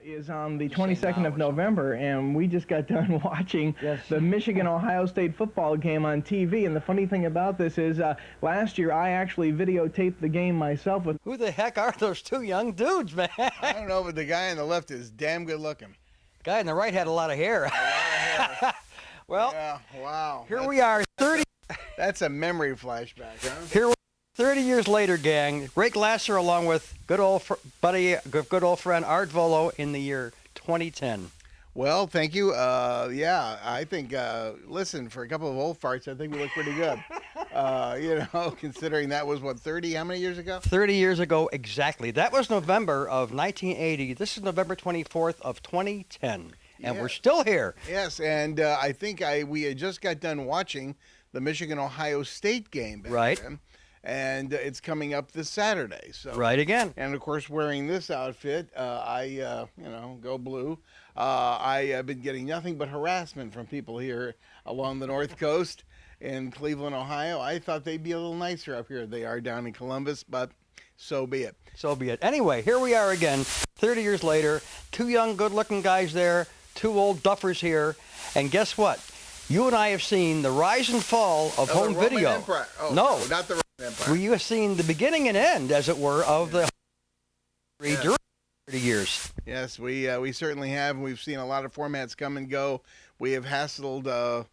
is on the 22nd of November, and we just got done watching the Michigan-Ohio State football game on TV. And the funny thing about this is, last year I actually videotaped the game myself. Who the heck are those two young dudes, man? I don't know, but the guy on the left is damn good looking. The guy on the right had a lot of hair. Well, yeah, wow. Here we are, 30. That's a memory flashback, huh? Here we are, 30 years later, gang. Ray Glasser, along with good old friend Art Vuolo, in the year 2010. Well, thank you. Yeah, I think, listen, for a couple of old farts, I think we look pretty good. Considering that was, what, 30, how many years ago? 30 years ago, exactly. That was November of 1980. This is November 24th of 2010. And we're still here. Yes, and I think we had just got done watching the Michigan-Ohio State game back then, and it's coming up this Saturday. So right again. And, of course, wearing this outfit, go blue. I have been getting nothing but harassment from people here along the North Coast in Cleveland, Ohio. I thought they'd be a little nicer up here. They are down in Columbus, but so be it. So be it. Anyway, here we are again, 30 years later. Two young, good-looking guys there. Two old duffers here, and guess what? You and I have seen the rise and fall of home video. Empire. Oh, no, not the Roman Empire. We have seen the beginning and end, as it were, of the during 30 years. Yes, we certainly have. We've seen a lot of formats come and go. We have hassled a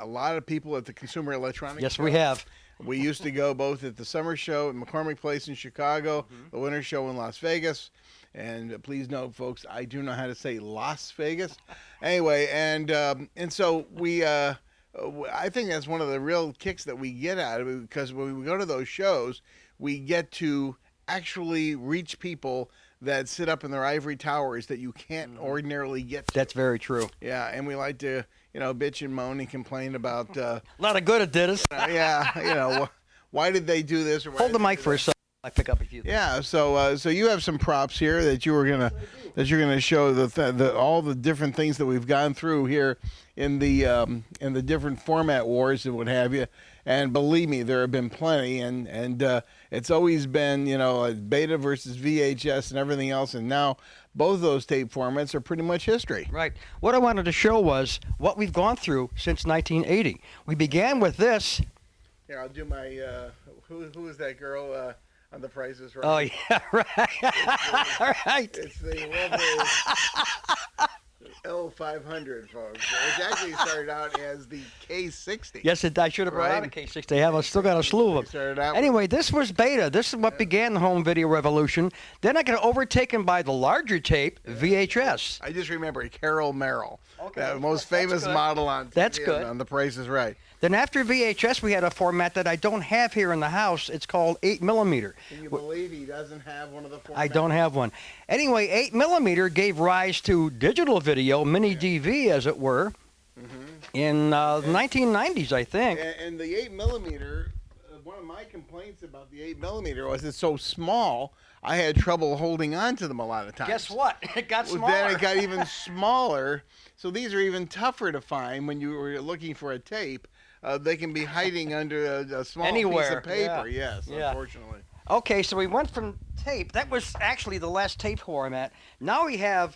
lot of people at the Consumer Electronics Yes, Show. we have. We used to go both at the summer show at McCormick Place in Chicago, the winter show in Las Vegas. And please note, folks, I do know how to say Las Vegas. Anyway, and so we, I think that's one of the real kicks that we get out of it, because when we go to those shows, we get to actually reach people that sit up in their ivory towers that you can't ordinarily get to. That's very true. Yeah, and we like to, bitch and moan and complain about. A lot of good it did us. Why did they do this? Or Hold the mic for a second. I pick up a few. Yeah, so you have some props here that you're gonna show all the different things that we've gone through here in the different format wars and what have you. And believe me, there have been plenty, and it's always been beta versus VHS and everything else, and now both those tape formats are pretty much history. Right. What I wanted to show was what we've gone through since 1980. We began with this. Here, I'll do my who is that girl? On The Price is Right. Oh, yeah, right. Right. It's the lovely L500, folks. It actually started out as the K60. Yes, I should have brought out a K60. I've still got a slew of them. Anyway, this was beta. This is what began the home video revolution. Then I got overtaken by the larger tape, VHS. I just remember Carol Merrill, the most famous model on TV. That's good. On The Price is Right. Then after VHS, we had a format that I don't have here in the house. It's called 8mm. Can you believe he doesn't have one of the formats? I don't have one. Anyway, 8mm gave rise to digital video, mini DV, as it were, in the 1990s, I think. And the 8mm, one of my complaints about the 8mm was it's so small, I had trouble holding on to them a lot of times. Guess what? It got smaller. Then it got even smaller. So these are even tougher to find when you were looking for a tape. They can be hiding under a small piece of paper. Yes, unfortunately. Okay, so we went from tape. That was actually the last tape format. Now we have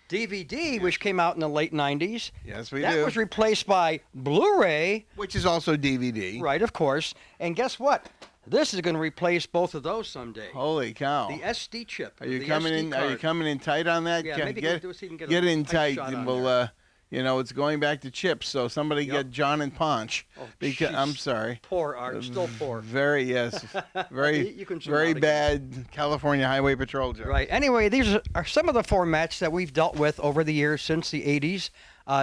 DVD, which came out in the late 90s. Yes, we do. That was replaced by Blu-ray. Which is also DVD. Right, of course. And guess what? This is going to replace both of those someday. Holy cow! The SD chip. Are you coming in? Are you coming in tight on that? Yeah, maybe get in tight, and we'll. It's going back to chips. So somebody get John and Ponch. Oh, because I'm sorry. Poor Art, still poor. Very very bad California Highway Patrol joke. Right. Anyway, these are some of the formats that we've dealt with over the years since the 80s.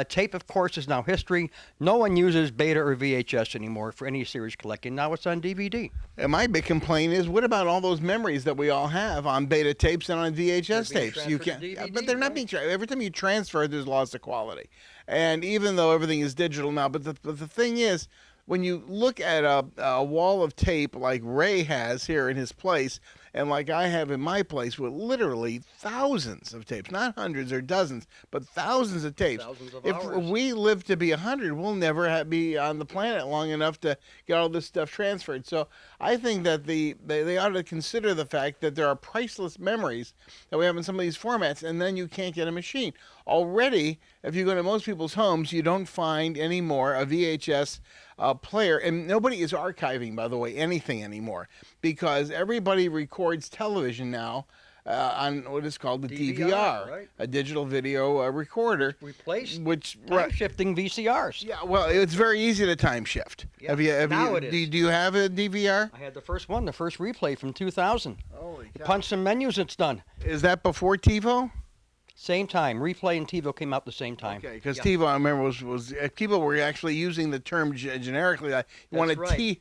Tape, of course, is now history. No one uses beta or VHS anymore for any series collecting. Now it's on DVD. And my big complaint is, what about all those memories that we all have on beta tapes and on VHS tapes? You can't, but they're not being transferred. Every time you transfer, there's loss of quality. And even though everything is digital now, but the thing is, when you look at a wall of tape like Ray has here in his place, And like I have in my place with literally thousands of tapes, not hundreds or dozens, but thousands of tapes. Thousands of if hours. we live to be 100, we'll never be on the planet long enough to get all this stuff transferred. So I think that they ought to consider the fact that there are priceless memories that we have in some of these formats, and then you can't get a machine. Already, if you go to most people's homes, you don't find anymore a VHS player, and nobody is archiving, by the way, anything anymore, because everybody records television now on what is called the DVR, right. a digital video recorder. Replaced which time-shifting VCRs. Yeah, well, it's very easy to time shift. Yeah, Now it is. Do you have a DVR? I had the first one, the first replay from 2000. Holy cow. Punch some menus, it's done. Is that before TiVo? Same time. Replay and TiVo came out the same time. Okay, because Yeah. TiVo, I remember, was people were actually using the term generically. You want to right.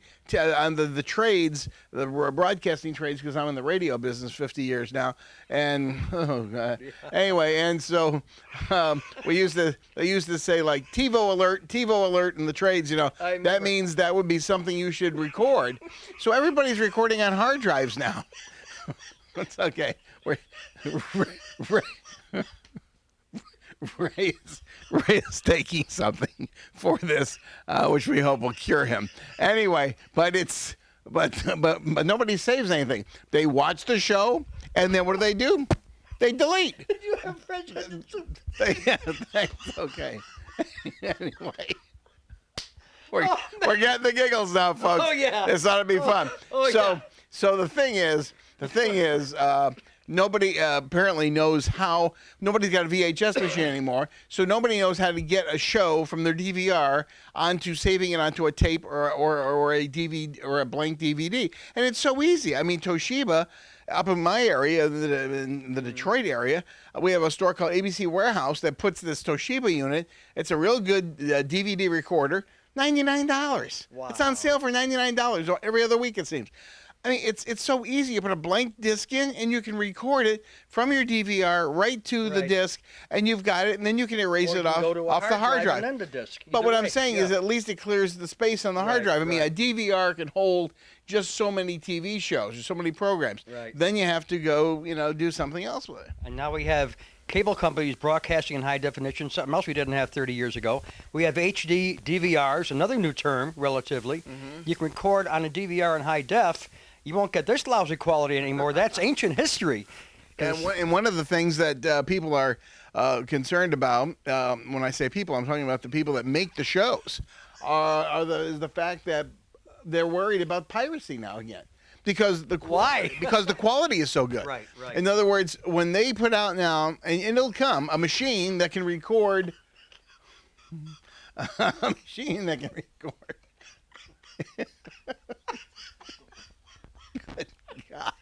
on the trades, the broadcasting trades, because I'm in the radio business 50 years now, and oh God. Anyway, and so they used to say like TiVo alert in the trades. You know, that means that would be something you should record. So everybody's recording on hard drives now. It's okay. Ray is taking something for this, which we hope will cure him. Anyway, but nobody saves anything. They watch the show, and then what do? They delete. Did you have prejudice? That's okay. Anyway. We're getting the giggles now, folks. Oh, yeah. This ought to be fun. So the thing is, nobody apparently knows how. Nobody's got a VHS machine anymore, so nobody knows how to get a show from their DVR onto saving it onto a tape or a DVD or a blank DVD. And it's so easy. I mean, Toshiba, up in my area, in the Detroit area, we have a store called ABC Warehouse that puts this Toshiba unit. It's a real good DVD recorder. $99. Wow. It's on sale for $99 every other week, it seems. I mean, it's so easy. You put a blank disc in, and you can record it from your DVR right to the disc, and you've got it, and then you can erase it off the hard drive. And then the disc. But what I'm saying is at least it clears the space on the hard drive. I mean, a DVR can hold just so many TV shows or so many programs. Right. Then you have to go, do something else with it. And now we have cable companies broadcasting in high definition, something else we didn't have 30 years ago. We have HD DVRs, another new term, relatively. Mm-hmm. You can record on a DVR in high def. You won't get this lousy quality anymore. That's ancient history. And one of the things that people are concerned about, when I say people, I'm talking about the people that make the shows, is the fact that they're worried about piracy now again. Because because the quality is so good. Right. In other words, when they put out now, and it'll come, a machine that can record. A machine that can record. Good God.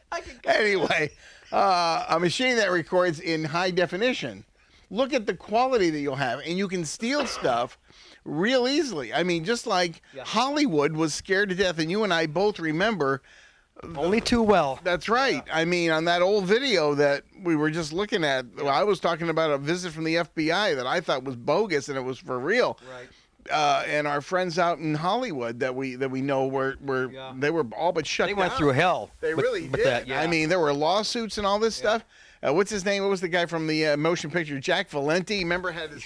Anyway, a machine that records in high definition. Look at the quality that you'll have, and you can steal stuff real easily. I mean, just like Hollywood was scared to death, and you and I both remember. Only too well. That's right. Yeah. I mean, on that old video that we were just looking at, I was talking about a visit from the FBI that I thought was bogus, and it was for real. Right. And our friends out in Hollywood that we know were they were all but shut down. They went through hell. They really did. That, I mean, there were lawsuits and all this stuff. What's his name? What was the guy from the motion picture? Jack Valenti. Remember, had his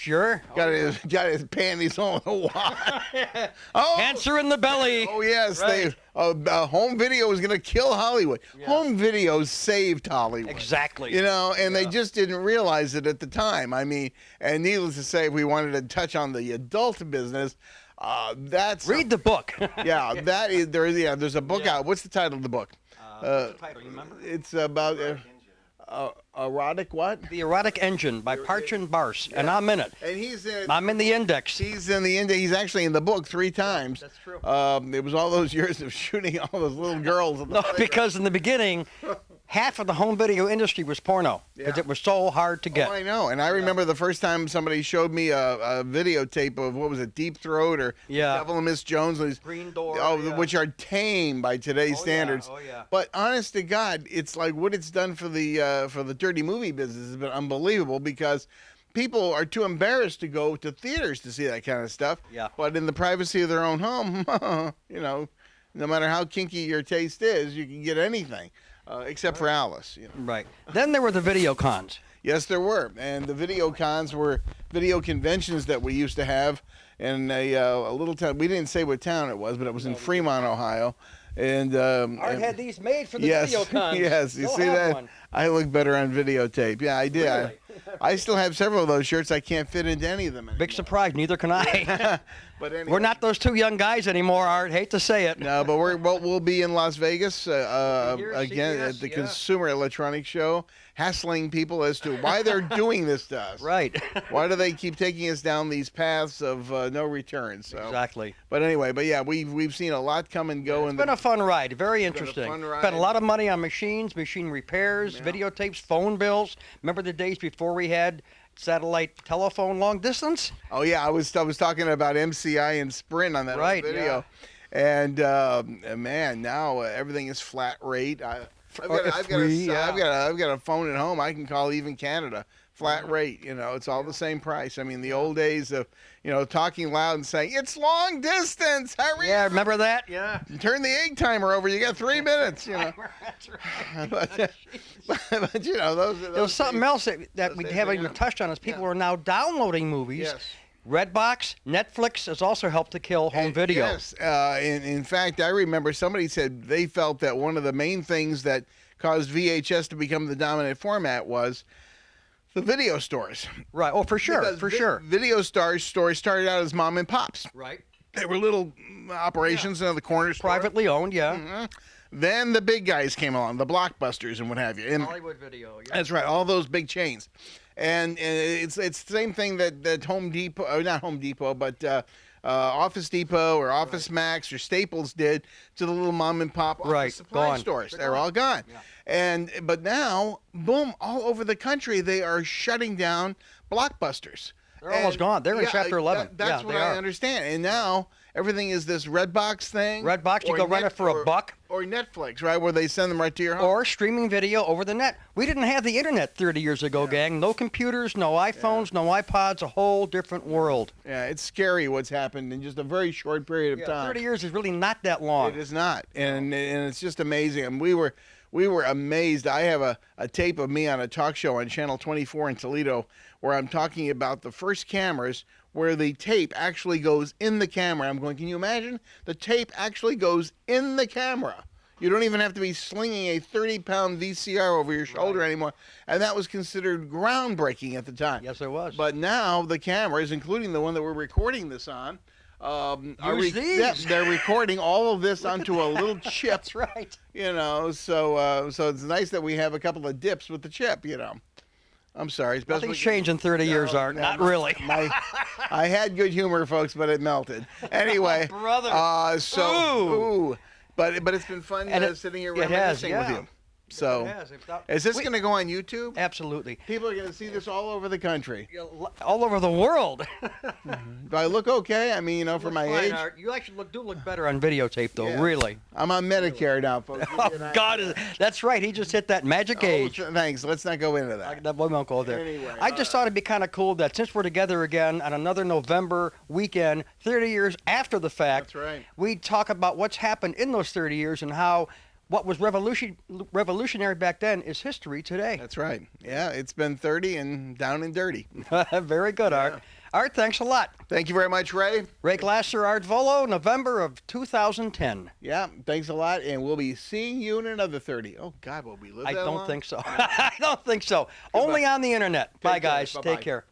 got his panties on the wall. Cancer in the belly. Oh yes, right. Home video was going to kill Hollywood. Yeah. Home videos saved Hollywood. Exactly. And they just didn't realize it at the time. I mean, and needless to say, if we wanted to touch on the adult business, that's read the book. There's a book out. What's the title of the book? What's the title? You remember? It's about. Erotic what? The Erotic Engine by Parchin Bars, and I'm in it. And he's in. I'm in the index. He's in the index. He's actually in the book 3 times. That's true. It was all those years of shooting all those little girls. Because in the beginning, half of the home video industry was porno because it was so hard to get. Oh, I know. And I remember the first time somebody showed me a videotape of, what was it, Deep Throat or Devil and Miss Jones. Green Door. Which are tame by today's standards. Oh, yeah. But honest to God, it's like what it's done for the dirty movie business has been unbelievable because people are too embarrassed to go to theaters to see that kind of stuff. Yeah. But in the privacy of their own home, no matter how kinky your taste is, you can get anything. except for Alice. You know. Right. Then there were the video cons. Yes, there were, and the video cons were video conventions that we used to have in a little town. We didn't say what town it was, but it was in Fremont, Ohio. And Art had these made for the video cons. Yes, you Still see have that? one. I look better on videotape. Yeah, I did. Really? I still have several of those shirts. I can't fit into any of them anymore. Big surprise. Neither can I. But anyway. We're not those two young guys anymore, Art. Hate to say it. No, but we'll be in Las Vegas again CES, at the yeah. Consumer Electronics Show, hassling people as to why they're doing this to us. Right. Why do they keep taking us down these paths of no return? So. Exactly. But anyway, yeah, we've seen a lot come and go. It's been a fun ride. Very interesting. fun ride. Spent a lot of money on machines, machine repairs, Yeah. videotapes, phone bills. Remember the days before we had satellite telephone long distance? Oh yeah, I was talking about MCI and Sprint on that old Right, video, and man, now everything is flat rate. I've got a phone at home. I can call even Canada. Flat rate, it's all the same price. I mean, the old days of, talking loud and saying, it's long distance, hurry Yeah, up. remember that? Yeah. Turn the egg timer over, you got 3 minutes, That's right. but those There was something else that we days haven't are even gone. touched on is people are now downloading movies. Yes. Redbox, Netflix has also helped to kill home video. Yes. In fact, I remember somebody said they felt that one of the main things that caused VHS to become the dominant format was the video stores. Right. Oh, for sure. Because For sure. Video stores started out as mom and pops. Right. They were little operations in the corner store. Privately owned, yeah. Mhm. Then the big guys came along, the Blockbusters and what have you. And Hollywood Video, yeah. that's right, all those big chains. And it's the same thing that Home Depot, or not Home Depot, but Office Depot or Office Max or Staples did to the little mom and pop office supply gone. stores. They're all gone. Yeah. But now, boom, all over the country they are shutting down Blockbusters. They're almost gone. They're in Chapter 11. That's Yeah, what they I are. understand. And now everything is this Redbox thing. Redbox, you or go rent it for or- $1. Or Netflix, right, where they send them right to your home. Or streaming video over the net. We didn't have the internet 30 years ago, gang. No computers, no iPhones, no iPods, a whole different world. Yeah, it's scary what's happened in just a very short period of time. 30 years is really not that long. It is not, and it's just amazing. And we were amazed. I have a tape of me on a talk show on Channel 24 in Toledo where I'm talking about the first cameras where the tape actually goes in the camera. I'm going, can you imagine? The tape actually goes in the camera. You don't even have to be slinging a 30-pound VCR over your shoulder anymore. And that was considered groundbreaking at the time. Yes, it was. But now the cameras, including the one that we're recording this on, Use these. yeah, they're recording all of this onto a little chip. That's right. So it's nice that we have a couple of dips with the chip. I'm sorry. It's best Nothing's changed in 30 years, Art. Not really. I had good humor, folks, but it melted. Anyway, Brother. ooh. But it's been fun sitting here reminiscing with you. So, is this going to go on YouTube? Absolutely. People are going to see this all over the country. All over the world. Do I look okay? I mean, for my Fine, age. Art. You actually do look better on videotape, though, Yeah. really. I'm on Medicare now, folks. Oh, God. That's right. He just hit that magic age. Thanks. Let's not go into that. That boy won't go there. Anyway, I just thought it'd be kind of cool that since we're together again on another November weekend, 30 years after the fact, That's right. we talk about what's happened in those 30 years and how what was revolutionary back then is history today. That's right. Yeah, it's been 30 and down and dirty. Very good, Art. Art, thanks a lot. Thank you very much, Ray. Ray Glasser, Art Vuolo, November of 2010. Yeah, thanks a lot, and we'll be seeing you in another 30. Oh, God, will we live I that don't long? think so. I don't think so. Only on the internet. Bye, care. guys. Bye-bye. Take care.